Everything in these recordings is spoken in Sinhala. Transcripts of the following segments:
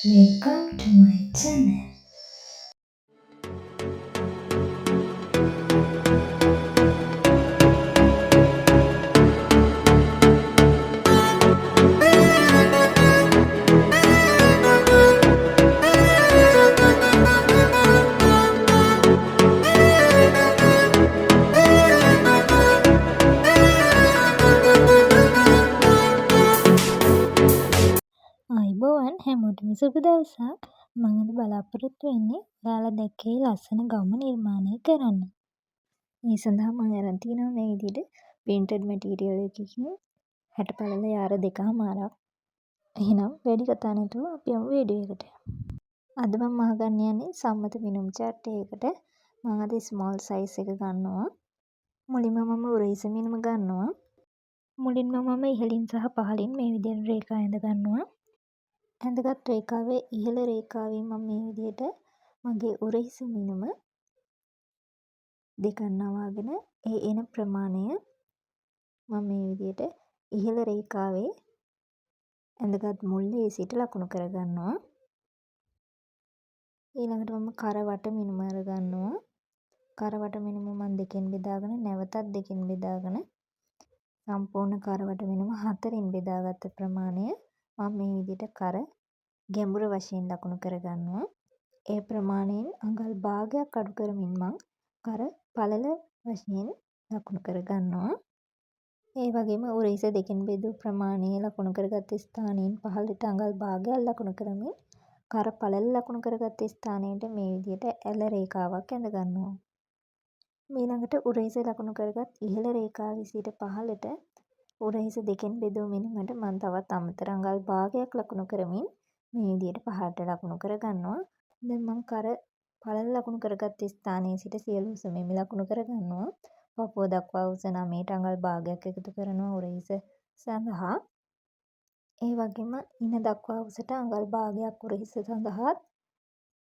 Welcome to my channel. ආයුබෝවන් හැමෝටම සුබ දවසක්. මම අද බලාපොරොත්තු වෙන්නේ ඔයාලා දැක්කේ ලස්සන ගම නිර්මාණය කරන්න. මේ සඳහා මම අරන් තියෙනවා මේ විදිහට printed material එකකින් 60 පළල යාර 2මාරක්. එහෙනම් වැඩි කතා නැතුව අපි යමු වීඩියෝ එකට. අද මම අහගන්න යන්නේ සම්මත මිනුම් චාර්ට් එකකට. මම අද small size එක ගන්නවා. මුලින්ම මම උරහිස මිනුම ගන්නවා. මුලින්ම මම ඉහළින් සහ පහළින් මේ විදිහට රේඛා ඇඳ ගන්නවා. ඇඳගත් රේඛාවේ ඉහළ රේඛාවෙන් මම මේ විදිහට මගේ උරහිස මිනුම දෙකක් නවාගෙන ඒ එන ප්‍රමාණය මම මේ විදිහට ඉහළ රේඛාවේ ඇඳගත් මුල්ලේ සිට ලකුණු කරගන්නවා. ඊළඟට මම කරවට මිනුම අරගන්නවා. කරවට මිනුම මම දෙකෙන් බෙදාගෙන නැවතත් දෙකෙන් බෙදාගෙන සම්පූර්ණ කරවට මිනුම 4න් බෙදාගත්ත ප්‍රමාණය මම මේ විදිහට කර ගැඹුර වශයෙන් ලකුණු කරගන්නවා. ඒ ප්‍රමාණයෙන් අඟල් භාගයක් අඩු කරමින් මම කර පළල වශයෙන් ලකුණු කරගන්නවා. ඒ වගේම උරහිස දෙකෙන් බෙදූ ප්‍රමාණය ලකුණු කරගත් ස්ථානයෙන් පහළට අඟල් භාගයක් ලකුණු කරමින් කර පළල ලකුණු කරගත් ස්ථානයට මේ විදිහට ඇල රේඛාවක් ඇඳ ගන්නවා. ඊළඟට උරහිස ලකුණු කරගත් ඉහළ රේඛාවේ සිට පහළට උරහිස දෙකෙන් බෙදූ මිනුමට මම තවත් අමතර අඟල් භාගයක් ලකුණු කරමින් මේ විදිහට පහළට ලකුණු කරගන්නවා. දැන් මම කර පළල ලකුණු කරගත් ස්ථානයේ සිට සියලු උස මෙමි ලකුණු කරගන්නවා. පපුව දක්වා උස 9ට අඟල් භාගයක් එකතු කරනවා උරහිස සඳහා. ඒ වගේම ඉන දක්වා උසට අඟල් භාගයක් උරහිස සඳහාත්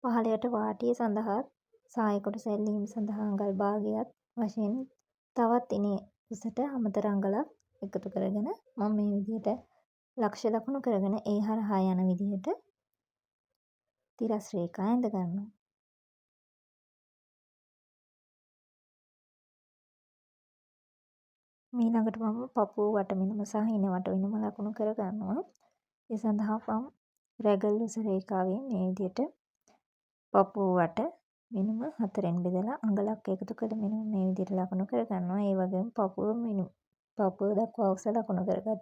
පහළයට වාටිය සඳහාත් සාය කොටස ඇල්ලීම සඳහා අඟල් භාගයක් වශයෙන් තවත් ඉනේ උසට අමතර අඟලක් එකතු කරගෙන මම මේ විදිහට ලක්ෂ්‍ය ලකුණු කරගෙන ඒ හරහා යන විදිහට තිරස් රේඛා ඇඳ ගන්නවා. ඊළඟට මම පපුව වට මිනුම සහ ඉන වට මිනුම ලකුණු කර ගන්නවා. ඒ සඳහා මම රැගල් උස රේඛාවෙන් මේ විදිහට පපුව වට මිනුම 4න් බෙදලා අඟලක් එකතු කළ මිනුම මේ විදිහට ලකුණු කර ගන්නවා. ඒ වගේම පපුව දක්වා උස ලකුණු කරගත්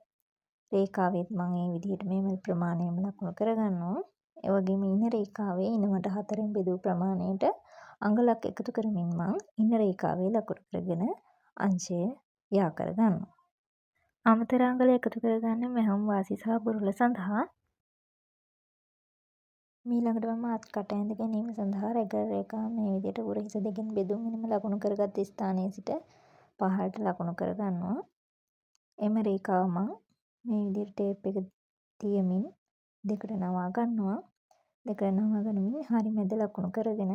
රේඛාවෙත් මම මේ විදිහට මේ ප්‍රමාණයම ලකුණු කර ගන්නවා. ඒ වගේම ඉන රේඛාවේ ඉන වට 4න් බෙදූ ප්‍රමාණයට අඟලක් එකතු කරමින් මම ඉන රේඛාවේ ලකුණු කරගෙන අංශය යා කර ගන්නවා. අමතර අඟල එකතු කරගන්නේ මැහුම් වාසි සහ බුරුල සඳහා. ඊළඟට මම අත්කට ඇඳ ගැනීම සඳහා රැගල් රේඛාව මේ විදිහට උරහිස දෙකෙන් බෙදූ මිනුම ලකුණු කරගත් ස්ථානයේ සිට පහළට ලකුණු කර ගන්නවා. එම රේඛාව මම මේ විදිහට ටේප් එක තියමින් දෙකට නවා ගන්නවා. දෙකට නවා ගනිමින් හරි මැද ලකුණු කරගෙන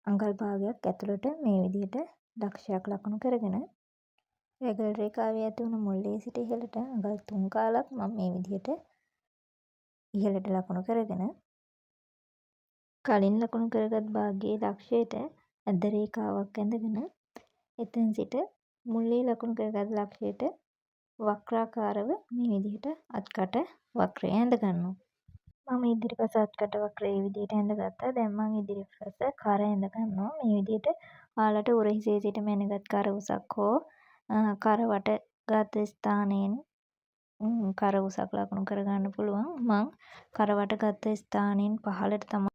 අඟල් භාගයක් ඇතුළට මේ විදිහට ලක්ෂයක් ලකුණු කරගෙන රැගල් රේඛාවේ ඇති වුණු මුල්ලේ සිට ඉහළට අඟල් 3 කාලක් මම මේ විදිහට ඉහළට ලකුණු කරගෙන කලින් ලකුණු කරගත් භාගයේ ලක්ෂයට ඇද රේඛාවක් ඇඳගෙන එතෙන් සිට මුල්ලේ ලකුණු කරගත් ලක්ෂයට වක්‍රාකාරව මේ විදිහට අත්කට වක්‍රය ඇඳ ගන්නවා. මම ඉදිරිපස අත්කට වක්‍රය මේ විදිහට ඇඳගත්තා. දැන් මම ඉදිරිපස කර ඇඳ ගන්නවා. මේ විදිහට ඔයාලට උරහිසේ සිට මැනගත් කර උසක් හෝ කර වට ගත ස්ථානයෙන් කර උසක් ලකුණු කරගන්න පුළුවන්. මම කර වට ගත ස්ථානයෙන් පහළට තමයි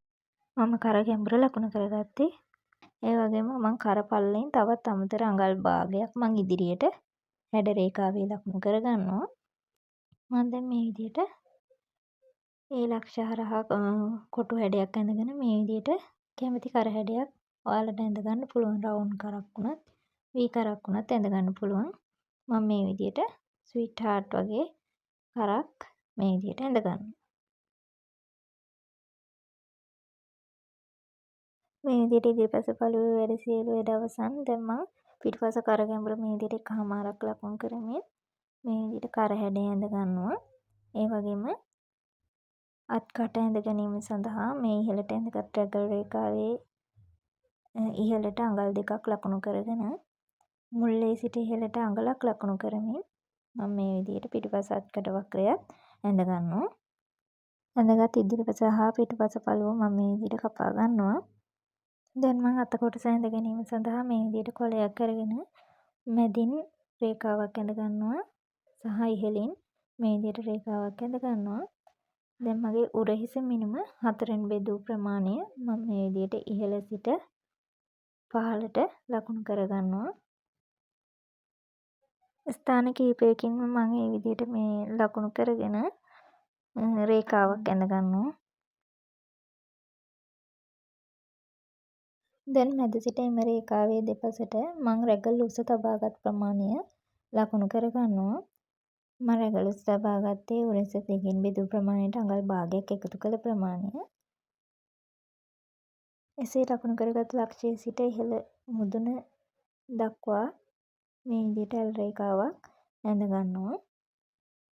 මම කර ගැඹුර ලකුණු කරගත්තේ. ඒ වගේම මම කර පළලෙන් තවත් අමතර අඟල් භාගයක් මම ඉදිරියට හැඩ රේඛාවේ ලකුණු කරගන්නවා. මම දැන් මේ විදිහට ඒ ලක්ෂ්‍ය හරහා කොටු හැඩයක් ඇඳගෙන මේ විදිහට කැමති කර හැඩයක් ඔයාලට ඇඳ ගන්න පුළුවන්. රවුන්ඩ් කරක් වුණත් වී කරක් වුණත් ඇඳ ගන්න පුළුවන්. මම මේ විදිහට ස්වීට් හાર્ට් වගේ කරක් මේ විදිහට ඇඳ ගන්නවා. මේ විදිහට ඉදිරිපස පළුවේ වැඩ සියලු වැඩ අවසන්. දැන් මම පිටිපස කර ගැඹුර මේ විදිහට එකහමාරක් ලකුණු කරමින් මේ විදිහට කර හැඩය ඇඳ ගන්නවා. ඒ වගේම අත් කට ඇඳ ගැනීම සඳහා මේ ඉහළට ඇඳගත් රැගල් රේඛාවේ ඉහළට අඟල් 2ක් ලකුණු කරගෙන මුල්ලේ සිට ඉහළට අඟලක් ලකුණු කරමින් මම මේ විදිහට පිටුපස අත්කට වක්‍රයත් ඇඳ ගන්නවා. ඇඳගත් ඉදිරිපස හා පිටුපස පළුව මම මේ විදිහට කපා ගන්නවා. දැන් මම අත කොටස ඇඳ ගැනීම සඳහා මේ විදිහට කොලයක් අරගෙන මැදින් රේඛාවක් ඇඳ ගන්නවා සහ ඉහළින් මේ විදිහට රේඛාවක් ඇඳ ගන්නවා. දැන් මගේ උරහිස මිනුම 4න් බෙදූ ප්‍රමාණය මම මේ විදිහට ඉහළ සිට පහළට ලකුණු කර ගන්නවා. ස්ථාන කිහිපයකින්ම මම මේ විදිහට මේ ලකුණු කරගෙන රේඛාවක් ඇඳ ගන්නවා. දැන් මැද සිට එම රේඛාවේ දෙපසට මම රැගල් උස තබාගත් ප්‍රමාණය ලකුණු කර ගන්නවා. මම රැගල් උස තබා ගත්තේ උරහිස දෙකෙන් බෙදූ ප්‍රමාණයට අඟල් භාගයක් එකතු කළ ප්‍රමාණය. එසේ ලකුණු කරගත් ලක්ෂයේ සිට ඉහළ මුදුන දක්වා මේ විදිහට ඇල් රේඛාවක් ඇඳ ගන්නවා.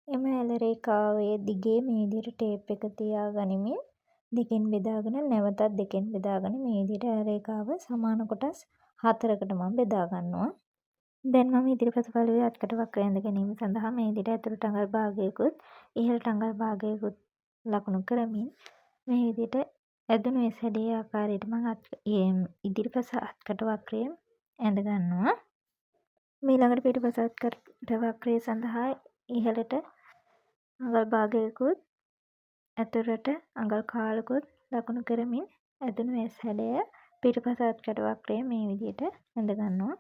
එම ඇල් රේඛාවේ දිගේ මේ විදිහට ටේප් එක තියා ගනිමින් දෙකෙන් බෙදාගෙන නැවතත් දෙකෙන් බෙදාගෙන මේ විදිහට ඇල් රේඛාව සමාන කොටස් 4කට මම බෙදා ගන්නවා. දැන් මම ඉදිරිපස පළුවේ අත්කට වක්‍රය ඇඳ ගැනීම සඳහා මේ විදිහට ඇතුළට අඟල් භාගයකුත් ඉහළට අඟල් භාගයකුත් ලකුණු කරමින් මේ විදිහට ඇදුණු S හැඩයේ ආකාරයට මම ඉදිරිපස අත්කට වක්‍රය ඇඳ ගන්නවා. ඊළඟට පිටුපස අත්කට වක්‍රය සඳහා ඉහළට අඟල් භාගයකුත් ඇතුළට අඟල් කාලකුත් ලකුණු කරමින් ඇදුණු S හැඩය පිටුපස අත්කට වක්‍රය මේ විදිහට ඇඳ ගන්නවා.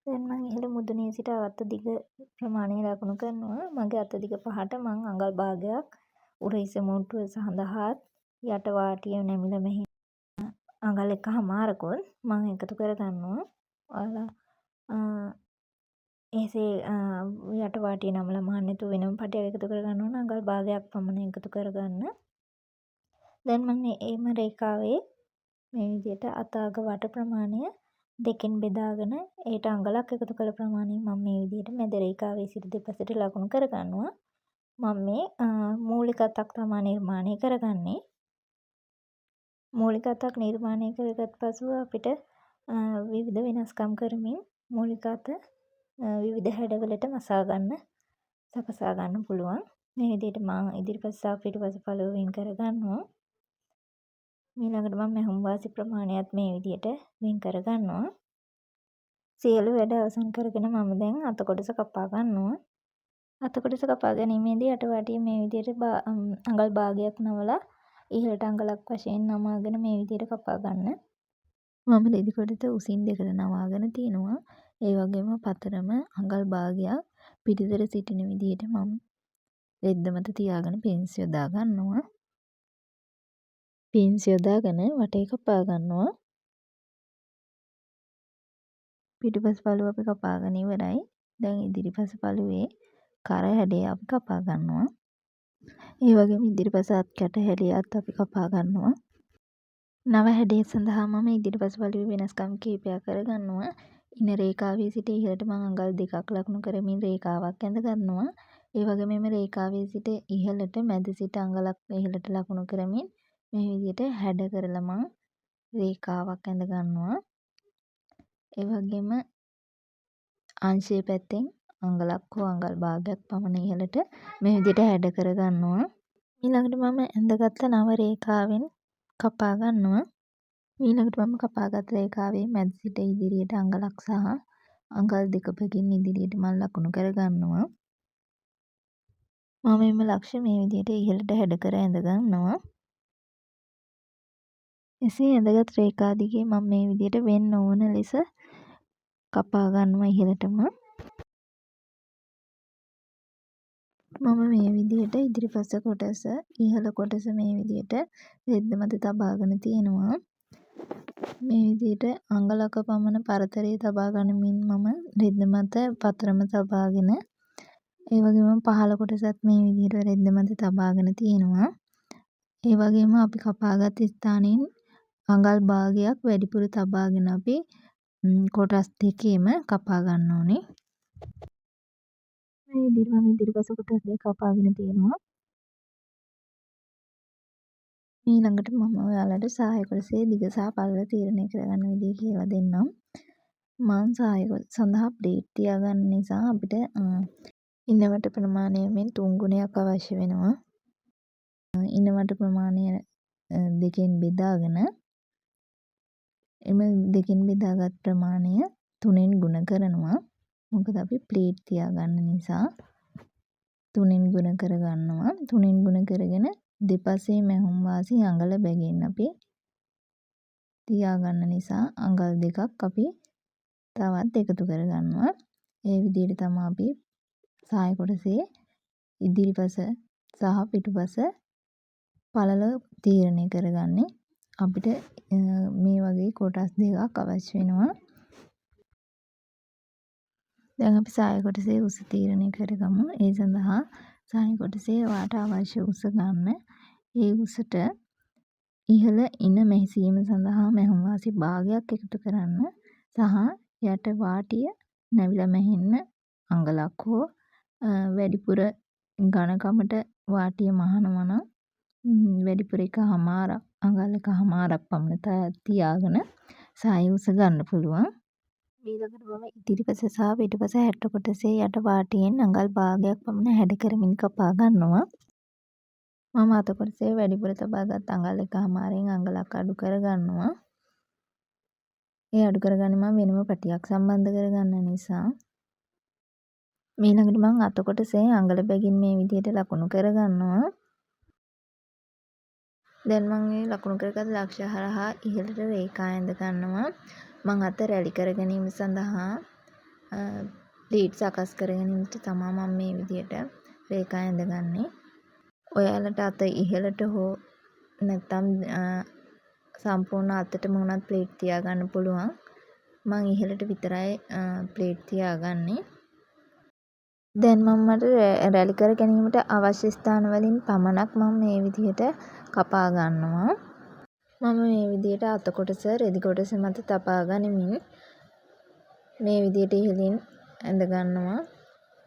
දැන් මම ඉහළ මුදුනේ සිට අත දිග ප්‍රමාණය ලකුණු කරනවා. මගේ අත දිග පහට මම අඟල් භාගයක් උරහිස මුට්ටුව සඳහා යට වාටිය නැමිලා මෙහි අඟල් 1/4කුත් මම එකතු කර ගන්නවා. ඔයාලා එසේ යට වාටිය නමලා මහන්න නැතුව වෙනම පටයක් එකතු කර ගන්න ඕන අඟල් භාගයක් පමණ එකතු කරගන්න. දැන් මම එම රේඛාවේ මේ විදිහට අත අග වට ප්‍රමාණය දෙකෙන් බෙදාගෙන ඒට අඟලක් එකතු කළ ප්‍රමාණය මම මේ විදිහට මැද රේඛාවේ සිට දෙපසට ලකුණු කර ගන්නවා. මම මේ මූලික අතක් තමයි නිර්මාණය කරගන්නේ. මූලික අතක් නිර්මාණය කරගත් පසුව අපිට විවිධ වෙනස්කම් කරමින් මූලික අත විවිධ හැඩවලට මසා ගන්න සකසා ගන්න පුළුවන්. මේ විදිහට මම ඉදිරිපස සහ පිටුපස පළුව වෙන් කර ගන්නවා. ඊළඟට මම මැහුම් වාසි ප්‍රමාණයත් මේ විදිහට වෙන් කර ගන්නවා. සියලු වැඩ අවසන් කරගෙන මම දැන් අත කොටස කපා ගන්නවා. අත කොටස කපා ගැනීමේදී යට වාටිය මේ විදිහට අඟල් භාගයක් නවලා ඉහළට අඟලක් වශයෙන් නමාගෙන මේ විදිහට කපා ගන්න. මම රෙදි කොටස උසින් දෙකට නවාගෙන තියෙනවා. ඒ වගේම පතරම අඟල් භාගයක් පිටිදර සිටින විදිහට මම රෙද්ද මත තියාගෙන පින්ස් යොදා ගන්නවා. පින්ස් යොදාගෙන වටේ කපා ගන්නවා. පිටුපස පළුව අපි කපාගෙන ඉවරයි. දැන් ඉදිරිපස පළුවේ කර හැඩය අපි කපා ගන්නවා. ඒ වගේම ඉදිරිපස අත් කැට හැඩයත් අපි කපා ගන්නවා. නව හැඩය සඳහා මම ඉදිරිපස පළුවේ වෙනස්කම් කිහිපයක් කරගන්නවා. ඉන රේඛාවේ සිට ඉහළට මම අඟල් 2ක් ලකුණු කරමින් රේඛාවක් ඇඳ ගන්නවා. ඒ වගේම මේ රේඛාවේ සිට ඉහළට මැද සිට අඟලක් ඉහළට ලකුණු කරමින් මේ විදිහට හැඩ කරලා මම රේඛාවක් ඇඳ ගන්නවා. ඒ වගේම අංශයේ පැත්තෙන් අඟලක් හෝ අඟල් භාගයක් පමණ ඉහළට මේ විදිහට හැඩ කර ගන්නවා. ඊළඟට මම ඇඳගත්ත නව රේඛාවෙන් කපා ගන්නවා. ඊළඟට මම කපාගත් රේඛාවේ මැද සිට ඉදිරියට අඟලක් සහ අඟල් 2කින් ඉදිරියට මම ලකුණු කර ගන්නවා. මම මේ ලක්ෂ මේ විදිහට ඉහළට හැඩ කර ඇඳ ගන්නවා. එසේ ඇඳගත් රේඛා දිගේ මම මේ විදිහට වෙන් නොවන ලෙස කපා ගන්නවා ඉහළටම. මම මේ විදිහට ඉදිරිපස කොටස ඉහළ කොටස මේ විදිහට රෙද්ද මත තබාගෙන තියෙනවා. මේ විදිහට අඟලක පමණ පරතරය තබා ගනිමින් මම රෙද්ද මත පතරම තබාගෙන ඒ වගේම පහළ කොටසත් මේ විදිහට රෙද්ද මත තබාගෙන තියෙනවා. ඒ වගේම අපි කපාගත් ස්ථානයෙන් අඟල් භාගයක් වැඩිපුර තබාගෙන අපි කොටස් දෙකේම කපා ගන්න ඕනේ. මේ විදිහට මම ඉදිරිපස කොටස් දෙක කපාගෙන තියෙනවා. ඊළඟට මම ඔයාලට සහාය කොටසේ දිග සහ පළල තීරණය කරගන්න විදිහ කියලා දෙන්නම්. මං සහාය සඳහා ප්ලේට් තියාගන්න නිසා අපිට ඉනවට ප්‍රමාණයෙන් 3 ගුණයක් අවශ්‍ය වෙනවා. ඉනවට ප්‍රමාණය දෙකෙන් බෙදාගෙන එම දෙකෙන් බෙදාගත් ප්‍රමාණය 3ෙන් ගුණ කරනවා. මොකද අපි ප්ලේට් තියාගන්න නිසා 3ෙන් ගුණ කරගන්නවා. 3ෙන් ගුණ කරගෙන දෙපසේ මැහුම් වාසි අඟල බැගින් අපි තියාගන්න නිසා අඟල් දෙකක් අපි තවත් එකතු කරගන්නවා. ඒ විදිහට තමයි අපි සහාය කොටසේ ඉදිරිපස සහ පිටුපස පළල තීරණය කරගන්නේ. අපිට මේ වගේ කොටස් දෙකක් අවශ්‍ය වෙනවා. දැන් අපි සහාය කොටසේ උස තීරණය කරගමු. ඒ සඳහා සහාය කොටසේ ඔයාට අවශ්‍ය උස ගන්න. ඒ උසට ඉහළ ඉන මෙහෙසීම සඳහා මැහුම් වාසි භාගයක් එකතු කරන්න සහ යට වාටිය නැවිලා මැහෙන්න අඟලක් හෝ වැඩිපුර ඝනකමට වාටිය මහනවා නම් වැඩිපුර එකහමාරක් අඟල් එකහමාරක් පමණ තියාගෙන සහාය උස ගන්න පුළුවන්. ඊළඟට මම ඉදිරිපස සහ පිටුපස 60 කොටසේ යට වාටියෙන් අඟල් භාගයක් පමණ හැඩ කරමින් කපා ගන්නවා. මම අත කොටසේ වැඩිපුර තබාගත් අඟල් එකහමාරෙන් අඟලක් අඩු කරගන්නවා. ඒ අඩු කරගන්නේ මම වෙනම පැටියක් සම්බන්ධ කරගන්න නිසා. ඊළඟට මම අත කොටසේ අඟල බැගින් මේ විදිහට ලකුණු කරගන්නවා. දැන් මම මේ ලකුණු කරගත් ලක්ෂ්‍ය හරහා ඉහළට රේඛා ඇඳ ගන්නවා. මම අත රැලි කර ගැනීම සඳහා ප්ලීට් සකස් කර ගැනීමට තමයි මම මේ විදිහට රේඛා ඇඳගන්නේ. ඔයාලට අත ඉහළට හෝ නැත්නම් සම්පූර්ණ අතටම උනත් ප්ලේට් තියාගන්න පුළුවන්. මම ඉහළට විතරයි ප්ලේට් තියාගන්නේ. දැන් මම මට රැලි කර ගැනීමට අවශ්‍ය ස්ථාන වලින් පමණක් මම මේ විදිහට කපා ගන්නවා. මම මේ විදිහට අත කොටස රෙදි කොටස මත තබා ගනිමින් මේ විදිහට ඉහළින් ඇඳ ගන්නවා.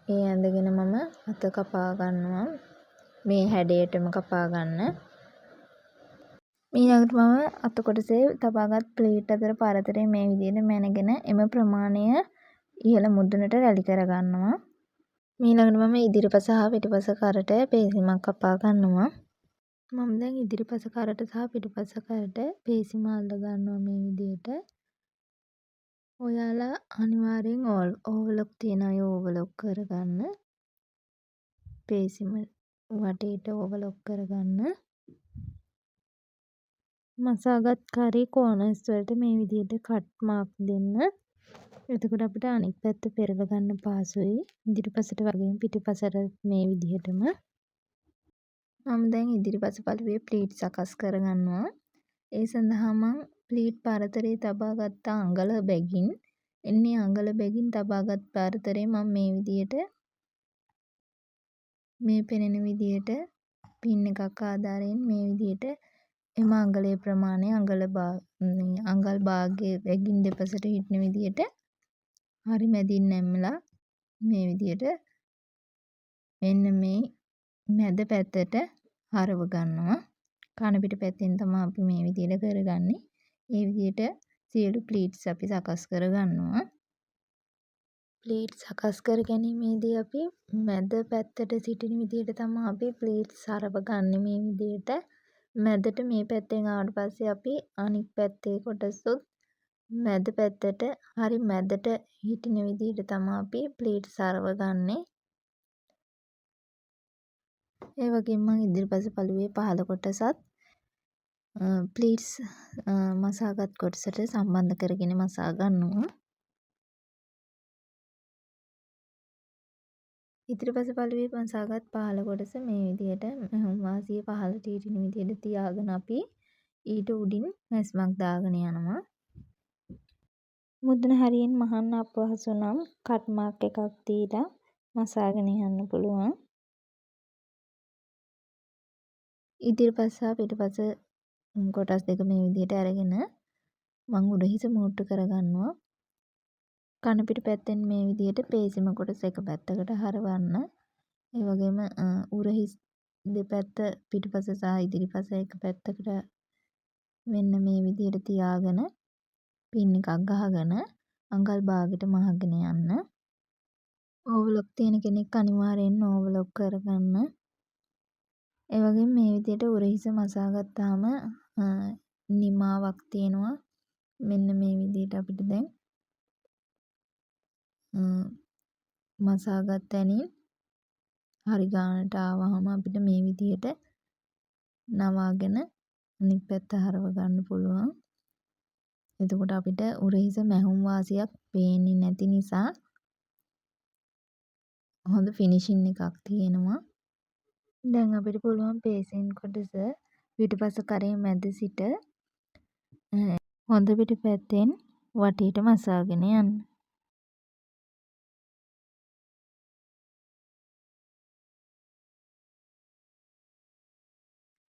ඒ ඇඳගෙන මම අත කපා ගන්නවා. මේ හැඩයටම කපා ගන්න. ඊළඟට මම අත කොටසේ තබාගත් ප්ලේට් අතර පරතරය මේ විදිහට මැනගෙන එම ප්‍රමාණය ඉහළ මුදුනට රැලි කර ගන්නවා. ඊළඟට මම ඉදිරිපස සහ පිටුපස කරට පේසිමක් කපා ගන්නවා. මම දැන් ඉදිරිපස කරට සහ පිටුපස කරට පේසිම අල්ල ගන්නවා මේ විදිහට. ඔයාලා අනිවාර්යෙන් ඕවර්ලොක් තියන අය ඕවර්ලොක් කරගන්න. පේසිම වටේට ඕවර්ලොක් කරගන්න. මසාගත් කරේ කෝනර්ස් වලට මේ විදිහට කට් මාක් දෙන්න. එතකොට අපිට අනිත් පැත්ත පෙරල ගන්න පහසුයි. ඉදිරිපසට වගේම පිටුපසට මේ විදිහටම. මම දැන් ඉදිරිපස පළුවේ ප්ලීට් සකස් කරගන්නවා. ඒ සඳහා මම ප්ලීට් පරතරේ තබාගත් අඟල බැගින් එන්නේ අඟල බැගින් තබාගත් පරතරේ මම මේ විදිහට මේ පෙනෙන විදිහට පින් එකක් ආධාරයෙන් මේ විදිහට එම අඟලේ ප්‍රමාණය අඟල් භාගයේ බැගින් දෙපසට හිටින විදිහට හරි මැදින් නැම්මලා මේ විදිහට මෙන්න මේ මැද පැත්තට හරව ගන්නවා. කන පිට පැත්තෙන් තමයි අපි මේ විදිහට කරගන්නේ. මේ විදිහට සියලු ප්ලීට්ස් අපි සකස් කර ගන්නවා. ප්ලීට් සකස් කර ගැනීමේදී අපි මැද පැත්තට සිටින විදිහට තමයි අපි ප්ලීට්ස් හරව ගන්න මේ විදිහට. මැදට මේ පැත්තෙන් ආවට පස්සේ අපි අනිත් පැත්තේ කොටසුත් මැද පැත්තට හරි මැදට හිටින විදිහට තමයි අපි ප්ලීට්ස් හරව ගන්නේ. ඒ වගේම මම ඉදිරිපස පළුවේ පහළ කොටසත් ප්ලීට්ස් මසාගත් කොටසට සම්බන්ධ කරගෙන මසා ගන්නවා. ඉදිරිපස පළුවේ මසාගත් පහළ කොටස මේ විදිහට මැහුම් වාසිය පහළට හිටින විදිහට තියාගෙන අපි ඊට උඩින් මැස්මක් දාගෙන යනවා. මුදුන හරියෙන් මහන්න අපහසු නම් කට් මාක් එකක් දීලා මසාගෙන යන්න පුළුවන්. ඉදිරිපස සහ පිටුපස කොටස් දෙක මේ විදිහට අරගෙන මම උඩ හිස මූට්ටු කරගන්නවා. කන පිට පැත්තෙන් මේ විදිහට පේසිම කොටස එක පැත්තකට හරවන්න. ඒ වගේම උරහිස් දෙපැත්ත පිටුපස සහ ඉදිරිපස එක පැත්තකට මෙන්න මේ විදිහට තියාගෙන පින් එකක් ගහගෙන අඟල් භාගෙට මහගෙන යන්න. ඕවර්ලොක් තියෙන කෙනෙක් අනිවාර්යෙන් ඕවර්ලොක් කරගන්න. ඒ වගේම මේ විදිහට උරහිස මසා ගත්තාම නිමාවක් තියෙනවා. මෙන්න මේ විදිහට අපිට දැන් මසාගත් තැනින් හරි ගානට ආවහම අපිට මේ විදිහට නවාගෙන අනිත් පැත්ත හරව ගන්න පුළුවන්. එතකොට අපිට උරහිස මැහුම් වාසියක් පේන්නේ නැති නිසා හොඳ ෆිනිෂින් එකක් තියෙනවා. දැන් අපිට පුළුවන් පේසින් කොටස පිටුපස කරේ මැද සිට හොඳ පිටුපැත්තෙන් වටේට මසාගෙන යන්න.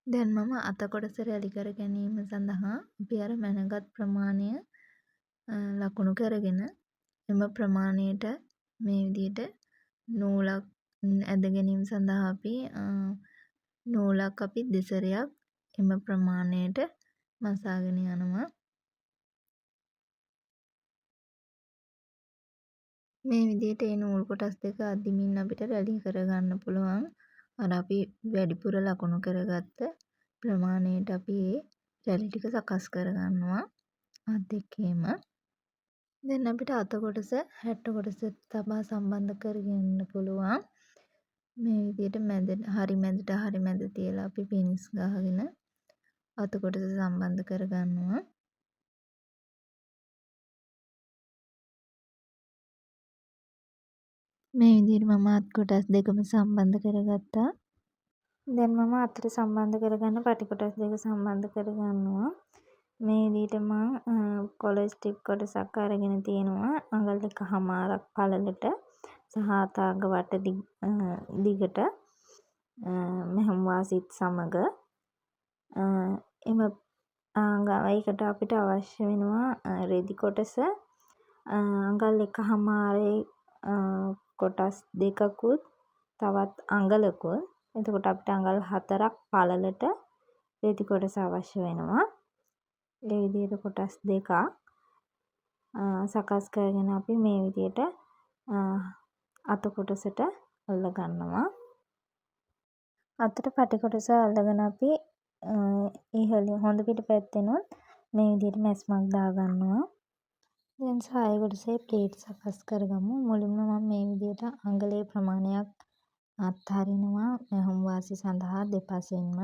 දැන් මම අත කොටස රැලි කර ගැනීම සඳහා අපි අර මැනගත් ප්‍රමාණය ලකුණු කරගෙන එම ප්‍රමාණයට මේ විදිහට නූලක් ඇද ගැනීම සඳහා අපි නූලක් අපි දෙසරයක් එම ප්‍රමාණයට මසාගෙන යනවා. මේ විදිහට ඒ නූල් කොටස් දෙක අදිමින් අපිට රැලි කරගන්න පුළුවන්. අර අපි වැඩිපුර ලකුණු කරගත්ත ප්‍රමාණයට අපි ඒ රැලි ටික සකස් කරගන්නවා අත් දෙකේම. දැන් අපිට අත කොටස හැට්ට කොටසට තබා සම්බන්ධ කරගන්න පුළුවන්. මේ විදිහට හරි මැද තියලා අපි පින්ස් ගහගෙන අත කොටස සම්බන්ධ කරගන්නවා. මේ විදිහට මම අත් කොටස් දෙකම සම්බන්ධ කරගත්තා. දැන් මම අතට සම්බන්ධ කරගන්න පටි කොටස් දෙක සම්බන්ධ කරගන්නවා. මේ විදිහට මම කොලර් ස්ට්‍රිප් කොටසක් අරගෙන තියෙනවා අඟල් 1/2ක් පළලට සහ අතාග වට දිගට මෙහම් වාසිත් සමග එම ඒකට අපිට අවශ්‍ය වෙනවා රෙදි කොටස අඟල් 1/2 කොටස් දෙකකුත් තවත් අඟලකුත්. එතකොට අපිට අඟල් 4ක් පළලට රෙදි කොටස අවශ්‍ය වෙනවා. ඒ විදිහට කොටස් දෙකක් සකස් කරගෙන අපි මේ විදිහට අත කොටසට අල්ල ගන්නවා. අතට පටි කොටස අල්ලගෙන අපි ඉහළින් හොඳ පිට පැත්තෙනුත් මේ විදිහට මැස්මක් දා ගන්නවා. දැන් සාය කොටසේ ප්ලේට් සකස් කරගමු. මුලින්ම මම මේ විදිහට අඟලේ ප්‍රමාණයක් අත්හරිනවා මැහුම් වාසි සඳහා දෙපසින්ම.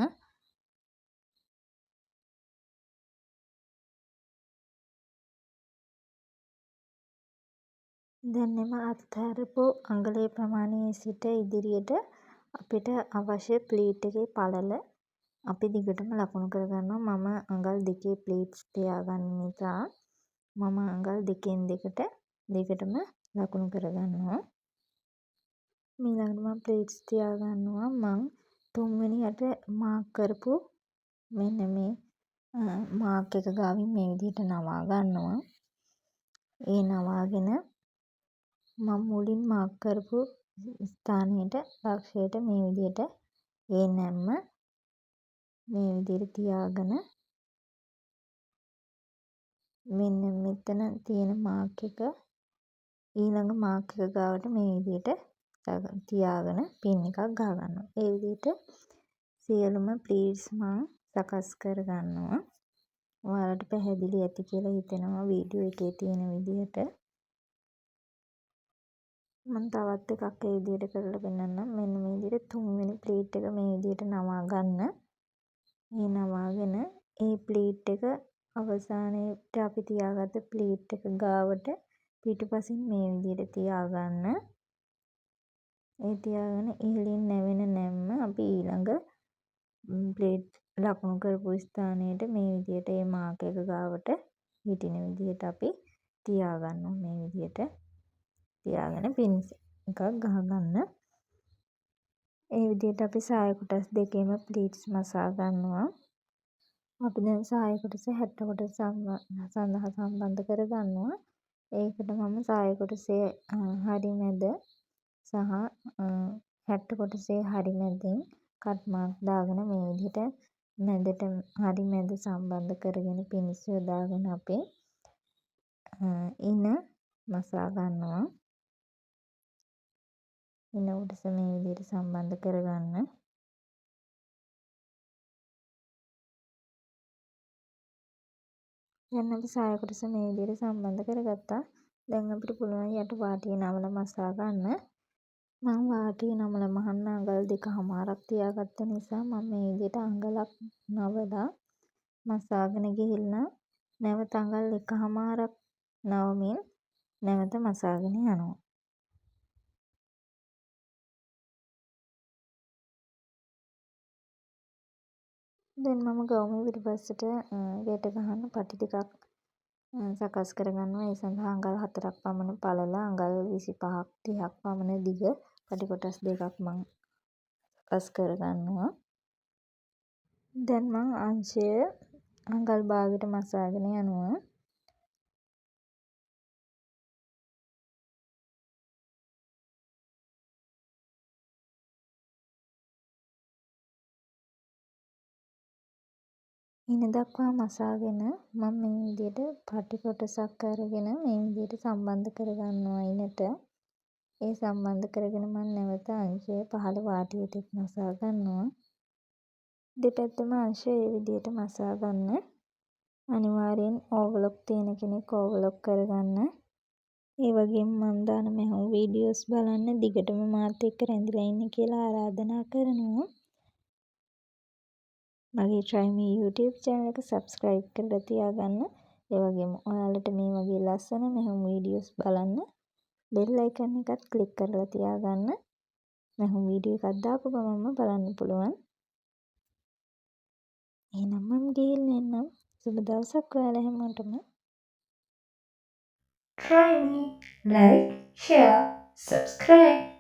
දැන් එම අත්හැරපු අඟලේ ප්‍රමාණයේ සිට ඉදිරියට අපිට අවශ්‍ය ප්ලීට් එකේ පළල අපි දිගටම ලකුණු කරගන්නවා. මම අඟල් 2 ප්ලීට්ස් තියාගන්න නිසා මම අඟල් 2න් දෙකටම ලකුණු කරගන්නවා. ඊළඟට මම ප්ලීට්ස් තියාගන්නවා. මම 3 වෙනියට මාක් කරපු මෙන්න මේ මාක් එක ගාවින් මේ විදිහට නවා ගන්නවා. ඒ නවාගෙන මම මුලින් මාක් කරපු ස්ථානයට ලක්ෂයට මේ විදිහට ඒ නැම්ම මේ විදිහට තියාගෙන මෙන්න මෙතන තියෙන මාක් එක ඊළඟ මාක් එක ගාවට මේ විදිහට තියාගෙන පින් එකක් ගහ ගන්නවා. ඒ විදිහට සියලුම ප්ලීට්ස් මම සකස් කර ගන්නවා. ඔයාලට පැහැදිලි ඇති කියලා හිතෙනවා වීඩියෝ එකේ තියෙන විදිහට. මම තවත් එකක් ඒ විදිහට කරලා පෙන්නන්නම්. මෙන්න මේ විදිහට 3 වෙනි ප්ලීට් එක මේ විදිහට නවා ගන්න. ඒ නවාගෙන ඒ ප්ලීට් එක අවසානයේට අපි තියාගත්ත ප්ලීට් එක ගාවට පිටුපසින් මේ විදිහට තියාගන්න. ඒ තියාගෙන ඉහළින් නැවෙන නැම්ම අපි ඊළඟ ප්ලේට් ලකුණු කරපු ස්ථානයට මේ විදිහට ඒ මාක් එක ගාවට හිටින විදිහට අපි තියාගන්නවා. මේ විදිහට තියාගෙන පින් එකක් ගහගන්න. ඒ විදිහට අපි සාය කොටස් දෙකේම ප්ලීට්ස් මසා ගන්නවා. අපි දැන් සාය කොටස 60 කොටස සඳහා සම්බන්ධ කරගන්නවා. ඒකට මම සාය කොටසේ හරි මැද සහ 60 කොටසේ හරි මැදින් කට් මාක් දාගෙන මේ විදිහට මැදට හරි මැද සම්බන්ධ කරගෙන පිනිස් යොදාගෙන අපේ ඉන මසා ගන්නවා. ඉන උඩස මේ විදිහට සම්බන්ධ කරගන්න. දැන් අපි සාය කොටස මේ විදිහට සම්බන්ධ කරගත්තා. දැන් අපිට පුළුවන් යට වාටිය නමලා මසා ගන්න. මම වාටිය නමලා මහන්න අඟල් 2කමාරක් තියාගත්ත නිසා මම මේ විදිහට අඟලක් නවලා මසාගෙන ගිහිල්ලා නැවත අඟල් 1කමාරක් නවමින් නැවත මසාගෙන යනවා. දැන් මම ගවුමේ පිටිපස්සට ගැට ගහන්න පටි ටිකක් සකස් කරගන්නවා. ඒ සඳහා අඟල් 4ක් පමණ පළල අඟල් 25ක් 30ක් පමණ දිග පටි කොටස් දෙකක් මම සකස් කරගන්නවා. දැන් මම අංශය අඟල් භාගයට මසාගෙන යනවා. ඉන දක්වා මසාගෙන මම මේ විදිහට පටි කොටසක් අරගෙන මේ විදිහට සම්බන්ධ කරගන්නවා ඉනට. ඒ සම්බන්ධ කරගෙන මම නැවත අංශය පහළ වාටියට මසා ගන්නවා. දෙපැත්තම අංශය ඒ විදිහට මසා ගන්න. අනිවාර්යෙන් ඕවර්ලොක් තියෙන කෙනෙක් ඕවර්ලොක් කරගන්න. ඒ වගේම මම දාන මැහුම් වීඩියෝස් බලන්න දිගටම මාත් එක්ක රැඳිලා ඉන්න කියලා ආරාධනා කරනවා. මගේ try me YouTube channel එක subscribe කරලා තියාගන්න. ඒ වගේම ඔයාලට මේ වගේ ලස්සන මැහුම් වීඩියෝස් බලන්න bell icon එකත් click කරලා තියාගන්න. මැහුම් වීඩියෝ එකක් දාපු ගමන්ම බලන්න පුළුවන්. එහෙනම් මම ගිහින් එන්නම්. සුබ දවසක් ඔයාලා හැමෝටම. Try me, like, share, subscribe.